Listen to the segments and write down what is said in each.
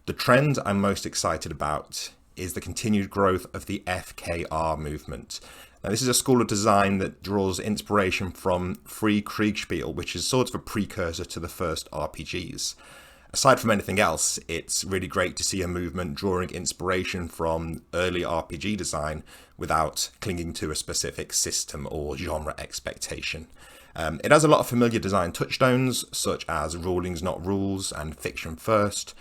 The trend I'm most excited about is the continued growth of the FKR movement. Now, this is a school of design that draws inspiration from Free Kriegspiel, which is sort of a precursor to the first RPGs. Aside from anything else, it's really great to see a movement drawing inspiration from early RPG design without clinging to a specific system or genre expectation. It has a lot of familiar design touchstones, such as rulings not rules and fiction first,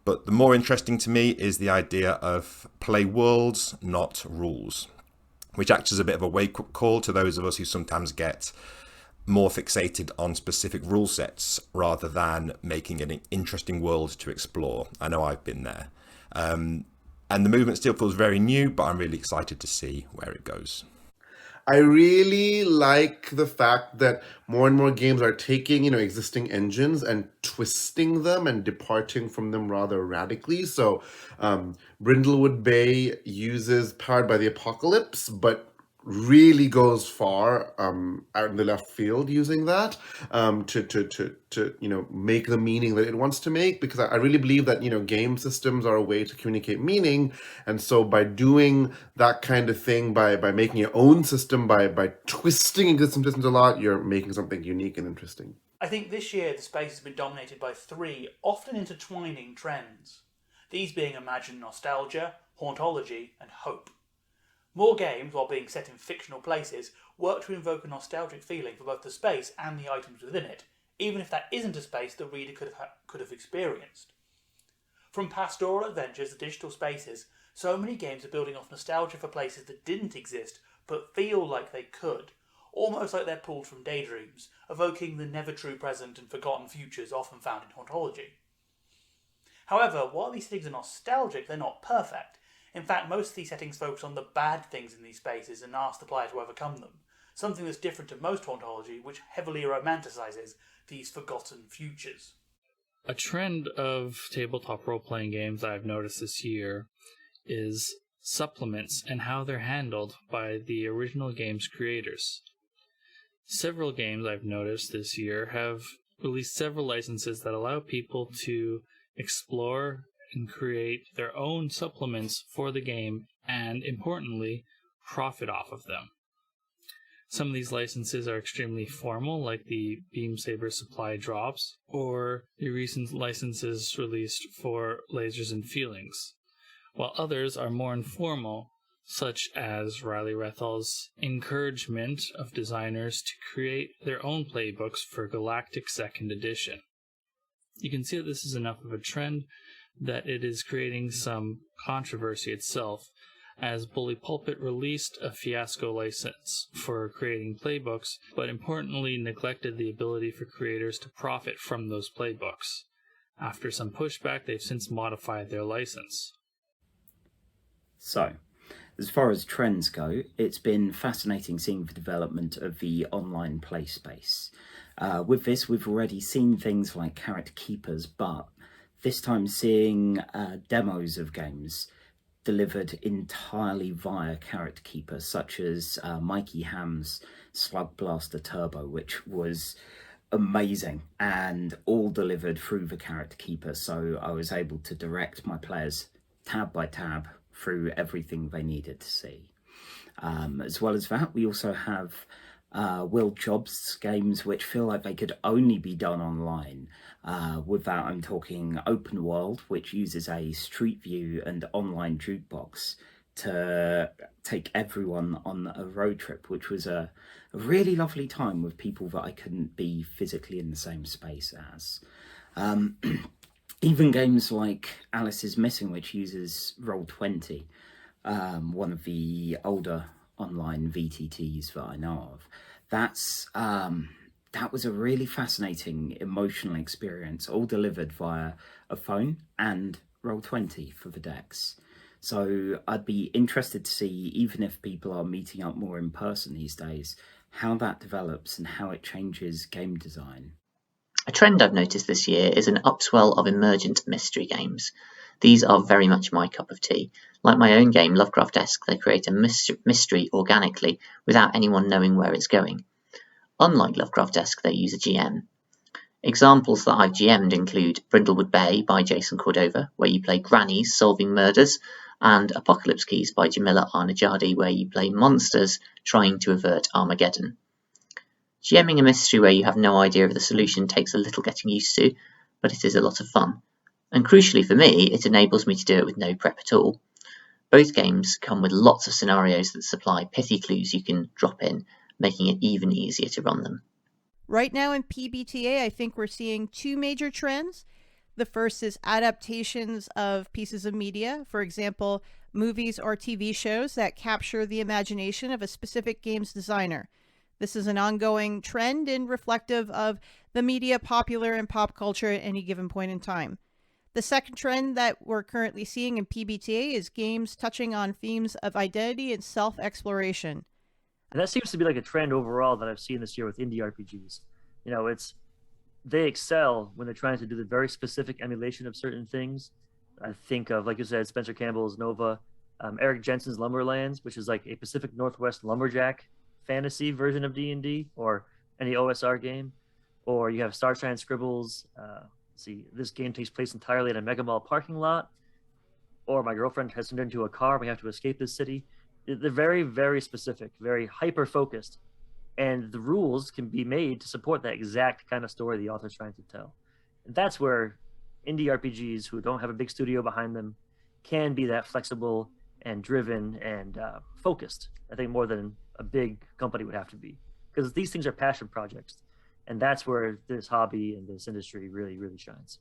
but the more interesting to me is the idea of play worlds, not rules, which acts as a bit of a wake-up call to those of us who sometimes get more fixated on specific rule sets rather than making an interesting world to explore. I know I've been there. And the movement still feels very new, but I'm really excited to see where it goes. I really like the fact that more and more games are taking, existing engines and twisting them and departing from them rather radically. So Brindlewood Bay uses Powered by the Apocalypse, but really goes far out in the left field using that to make the meaning that it wants to make, because I really believe that game systems are a way to communicate meaning, and so by doing that kind of thing, by making your own system, by twisting existing systems a lot, you're making something unique and interesting. I think this year the space has been dominated by three often intertwining trends, these being imagined nostalgia, hauntology, and hope. More games, while being set in fictional places, work to invoke a nostalgic feeling for both the space and the items within it, even if that isn't a space the reader could have experienced. From pastoral adventures to digital spaces, so many games are building off nostalgia for places that didn't exist but feel like they could, almost like they're pulled from daydreams, evoking the never true present and forgotten futures often found in hauntology. However, while these settings are nostalgic, they're not perfect. In fact, most of these settings focus on the bad things in these spaces and ask the player to overcome them, something that's different to most hauntology, which heavily romanticizes these forgotten futures. A trend of tabletop role-playing games I've noticed this year is supplements and how they're handled by the original game's creators. Several games I've noticed this year have released several licenses that allow people to explore and create their own supplements for the game and, importantly, profit off of them. Some of these licenses are extremely formal, like the Beam Saber supply drops, or the recent licenses released for Lasers and Feelings, while others are more informal, such as Riley Rethal's encouragement of designers to create their own playbooks for Galactic 2nd Edition. You can see that this is enough of a trend that it is creating some controversy itself, as Bully Pulpit released a fiasco license for creating playbooks, but importantly neglected the ability for creators to profit from those playbooks. After some pushback, they've since modified their license. So, as far as trends go, it's been fascinating seeing the development of the online play space. With this, we've already seen things like Character Keepers, but this time seeing demos of games delivered entirely via Character Keeper, such as Mikey Ham's Slug Blaster Turbo, which was amazing and all delivered through the Character Keeper. So I was able to direct my players tab by tab through everything they needed to see. As well as that, we also have Will Jobs games which feel like they could only be done online. With that, I'm talking Open World, which uses a street view and online jukebox to take everyone on a road trip, which was a really lovely time with people that I couldn't be physically in the same space as. Even games like Alice is Missing, which uses Roll20, one of the older online VTTs that I know of. That was a really fascinating emotional experience, all delivered via a phone and Roll20 for the decks. So I'd be interested to see, even if people are meeting up more in person these days, how that develops and how it changes game design. A trend I've noticed this year is an upswell of emergent mystery games. These are very much my cup of tea. Like my own game, Lovecraft-esque, they create a mystery organically without anyone knowing where it's going. Unlike Lovecraft-esque, they use a GM. Examples that I've GM'd include Brindlewood Bay by Jason Cordova, where you play grannies solving murders, and Apocalypse Keys by Jamila Arnajadi, where you play monsters trying to avert Armageddon. GMing a mystery where you have no idea of the solution takes a little getting used to, but it is a lot of fun. And crucially for me, it enables me to do it with no prep at all. Both games come with lots of scenarios that supply pithy clues you can drop in, making it even easier to run them. Right now in PbtA, I think we're seeing two major trends. The first is adaptations of pieces of media, for example, movies or TV shows that capture the imagination of a specific game's designer. This is an ongoing trend and reflective of the media popular in pop culture at any given point in time. The second trend that we're currently seeing in PbtA is games touching on themes of identity and self-exploration. And that seems to be like a trend overall that I've seen this year with indie RPGs. You know, they excel when they're trying to do the very specific emulation of certain things. I think of, like you said, Spencer Campbell's Nova, Eric Jensen's Lumberlands, which is like a Pacific Northwest lumberjack fantasy version of D&D or any OSR game. Or you have Starshine Scribbles. This game takes place entirely in a mega mall parking lot. Or my girlfriend has turned into a car. We have to escape this city. They're very, very specific, very hyper-focused. And the rules can be made to support that exact kind of story the author's trying to tell. And that's where indie RPGs who don't have a big studio behind them can be that flexible and driven and focused, I think, more than a big company would have to be. Because these things are passion projects. And that's where this hobby and this industry really, really shines.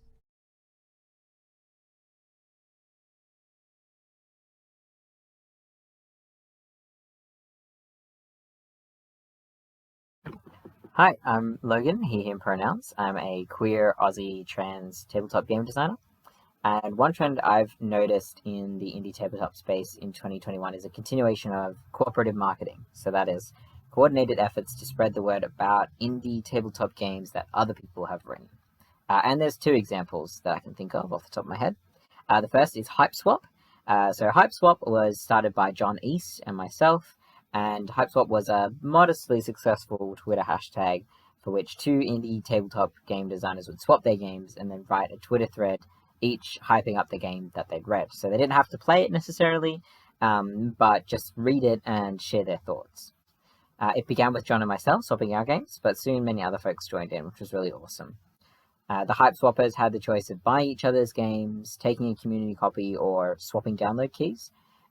Hi, I'm Logan, he, him pronouns. I'm a queer Aussie trans tabletop game designer. And one trend I've noticed in the indie tabletop space in 2021 is a continuation of cooperative marketing. So that is coordinated efforts to spread the word about indie tabletop games that other people have written. And there's two examples that I can think of off the top of my head. The first is HypeSwap. So HypeSwap was started by John East and myself. And HypeSwap was a modestly successful Twitter hashtag for which two indie tabletop game designers would swap their games and then write a Twitter thread, each hyping up the game that they'd read. So they didn't have to play it necessarily, but just read it and share their thoughts. It began with John and myself swapping our games, but soon many other folks joined in, which was really awesome. The Hype Swappers had the choice of buying each other's games, taking a community copy, or swapping download keys.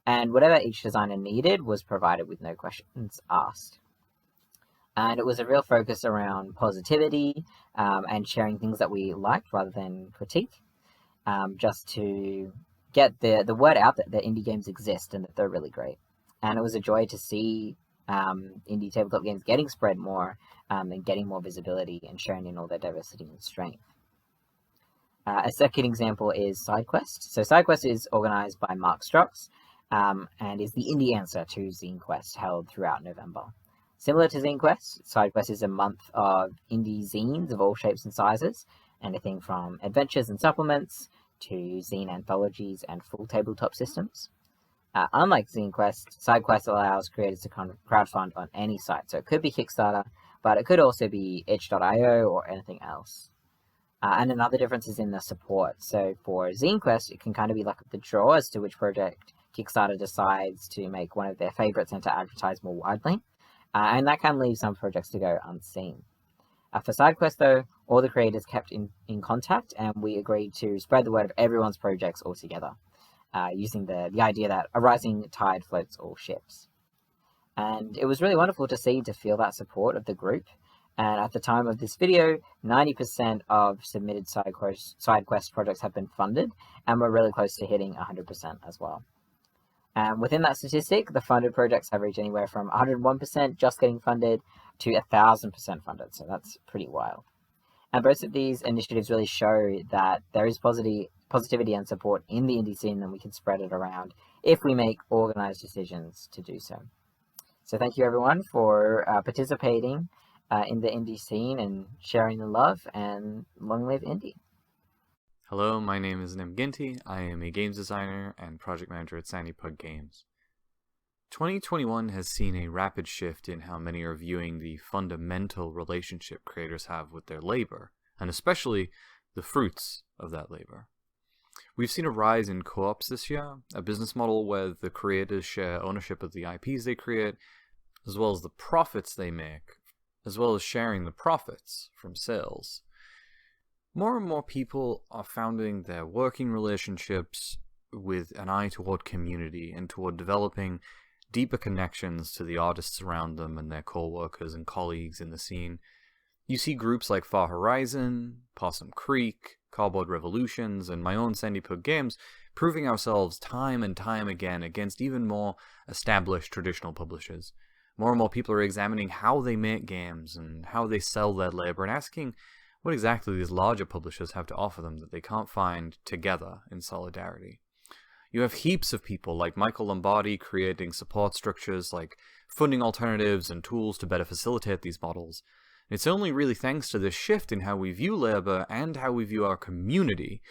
And whatever each designer needed was provided with no questions asked. And it was a real focus around positivity and sharing things that we liked rather than critique, just to get the word out that indie games exist and that they're really great. And it was a joy to see indie tabletop games getting spread more and getting more visibility and shown in all their diversity and strength. A second example is SideQuest. So SideQuest is organized by Mark Strux, and is the indie answer to Zine Quest held throughout November. Similar to Zine Quest, SideQuest is a month of indie zines of all shapes and sizes, anything from adventures and supplements to zine anthologies and full tabletop systems. Unlike Zine Quest, SideQuest allows creators to crowdfund on any site, so it could be Kickstarter, but it could also be itch.io or anything else. And another difference is in the support. So for Zine Quest, it can kind of be like the draw as to which project Kickstarter decides to make one of their favorites and to advertise more widely. And that can leave some projects to go unseen. For SideQuest, though, all the creators kept in contact, and we agreed to spread the word of everyone's projects all together, using the idea that a rising tide floats all ships. And it was really wonderful to feel that support of the group. And at the time of this video, 90% of submitted SideQuest projects have been funded, and we're really close to hitting 100% as well. And within that statistic, the funded projects have reached anywhere from 101% just getting funded to 1,000% funded, so that's pretty wild. And both of these initiatives really show that there is positivity and support in the indie scene, and we can spread it around if we make organized decisions to do so. So thank you everyone for participating in the indie scene and sharing the love, and long live indie. Hello, my name is Nem Ginty. I am a games designer and project manager at Sandy Pug Games. 2021 has seen a rapid shift in how many are viewing the fundamental relationship creators have with their labor, and especially the fruits of that labor. We've seen a rise in co-ops this year, a business model where the creators share ownership of the IPs they create, as well as the profits they make, as well as sharing the profits from sales. More and more people are founding their working relationships with an eye toward community and toward developing deeper connections to the artists around them and their co-workers and colleagues in the scene. You see groups like Far Horizon, Possum Creek, Cardboard Revolutions, and my own Sandy Pug Games proving ourselves time and time again against even more established traditional publishers. More and more people are examining how they make games and how they sell their labor and asking what exactly these larger publishers have to offer them that they can't find together in solidarity. You have heaps of people like Michael Lombardi creating support structures like funding alternatives and tools to better facilitate these models. It's only really thanks to this shift in how we view labor and how we view our community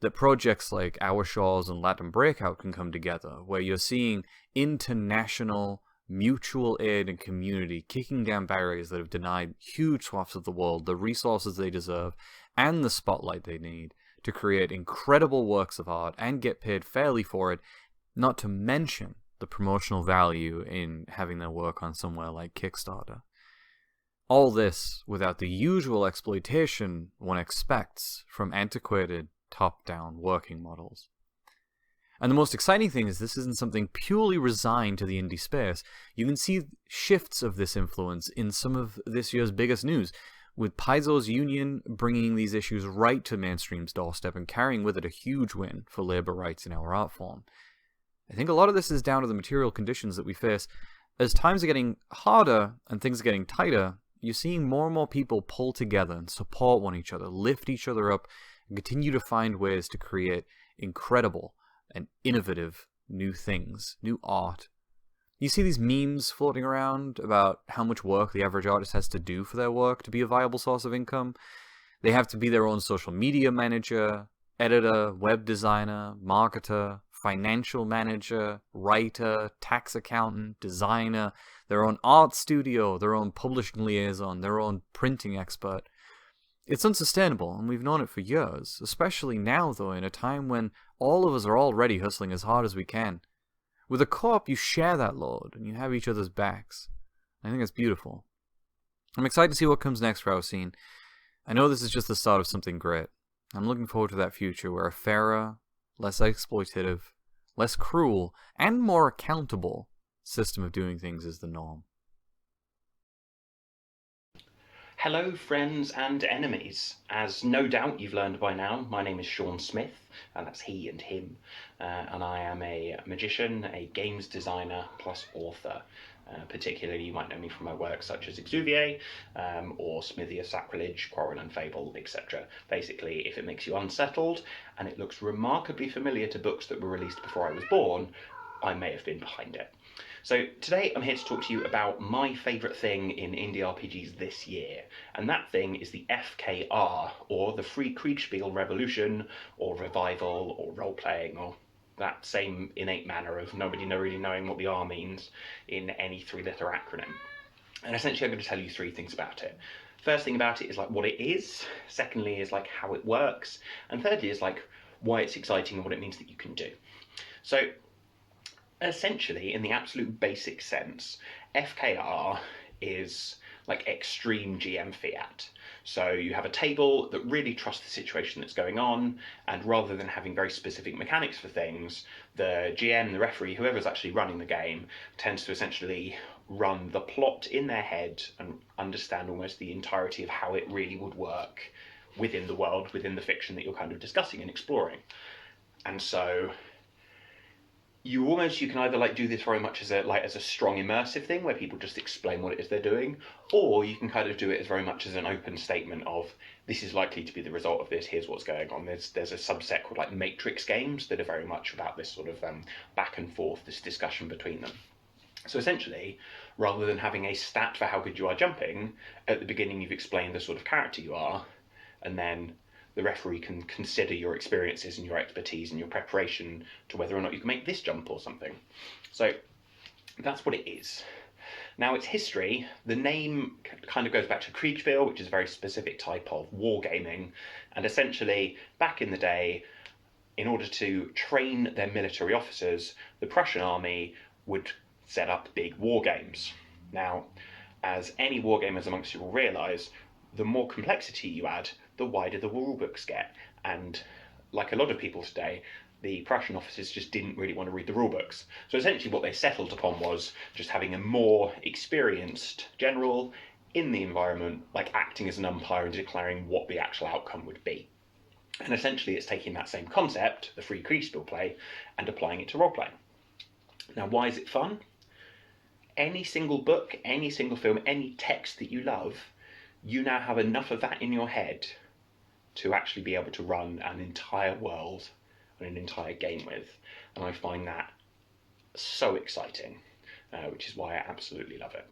that projects like Our Shores and Latin Breakout can come together, where you're seeing international mutual aid and community kicking down barriers that have denied huge swaths of the world the resources they deserve and the spotlight they need to create incredible works of art and get paid fairly for it, not to mention the promotional value in having their work on somewhere like Kickstarter. All this without the usual exploitation one expects from antiquated top-down working models. And the most exciting thing is this isn't something purely resigned to the indie space. You can see shifts of this influence in some of this year's biggest news, with Paizo's union bringing these issues right to mainstream's doorstep and carrying with it a huge win for labor rights in our art form. I think a lot of this is down to the material conditions that we face. As times are getting harder and things are getting tighter, you're seeing more and more people pull together and support one another, lift each other up, and continue to find ways to create incredible and innovative new things, new art. You see these memes floating around about how much work the average artist has to do for their work to be a viable source of income. They have to be their own social media manager, editor, web designer, marketer, financial manager, writer, tax accountant, designer, their own art studio, their own publishing liaison, their own printing expert. It's unsustainable, and we've known it for years, especially now, though, in a time when all of us are already hustling as hard as we can. With a co-op, you share that load, and you have each other's backs. I think that's beautiful. I'm excited to see what comes next for our scene. I know this is just the start of something great. I'm looking forward to that future where a fairer, less exploitative, less cruel, and more accountable system of doing things is the norm. Hello friends and enemies. As no doubt you've learned by now, my name is Sean Smith, and that's he and him, and I am a magician, a games designer plus author. Particularly you might know me from my work such as Exuviae, or Smithia Sacrilege, Quarrel and Fable, etc. Basically, if it makes you unsettled and it looks remarkably familiar to books that were released before I was born, I may have been behind it. So today I'm here to talk to you about my favourite thing in indie RPGs this year, and that thing is the FKR, or the Free Kriegspiel Revolution, or Revival, or Role-Playing, or that same innate manner of nobody really knowing what the R means in any three-letter acronym. And essentially I'm going to tell you three things about it. First thing about it is like what it is, secondly is like how it works, and thirdly is like why it's exciting and what it means that you can do. So essentially, in the absolute basic sense, FKR is like extreme GM fiat. So you have a table that really trusts the situation that's going on, and rather than having very specific mechanics for things, the GM, the referee, whoever's actually running the game, tends to essentially run the plot in their head and understand almost the entirety of how it really would work within the world, within the fiction that you're kind of discussing and exploring. And so you can either like do this very much as a strong immersive thing where people just explain what it is they're doing, or you can kind of do it as very much as an open statement of this is likely to be the result of this, here's what's going on. There's a subset called like matrix games that are very much about this sort of back and forth, this discussion between them. So essentially, rather than having a stat for how good you are jumping, at the beginning you've explained the sort of character you are, and then the referee can consider your experiences and your expertise and your preparation to whether or not you can make this jump or something. So that's what it is. Now, its history, the name kind of goes back to Kriegspiel, which is a very specific type of wargaming, and essentially, back in the day, in order to train their military officers, the Prussian army would set up big war games. Now, as any wargamers amongst you will realise, the more complexity you add, the wider the rule books get. And like a lot of people today, the Prussian officers just didn't really want to read the rule books. So essentially what they settled upon was just having a more experienced general in the environment, like acting as an umpire and declaring what the actual outcome would be. And essentially it's taking that same concept, the free Kriegspiel play, and applying it to role-playing. Now, why is it fun? Any single book, any single film, any text that you love, you now have enough of that in your head to actually be able to run an entire world and an entire game with. And I find that so exciting, which is why I absolutely love it.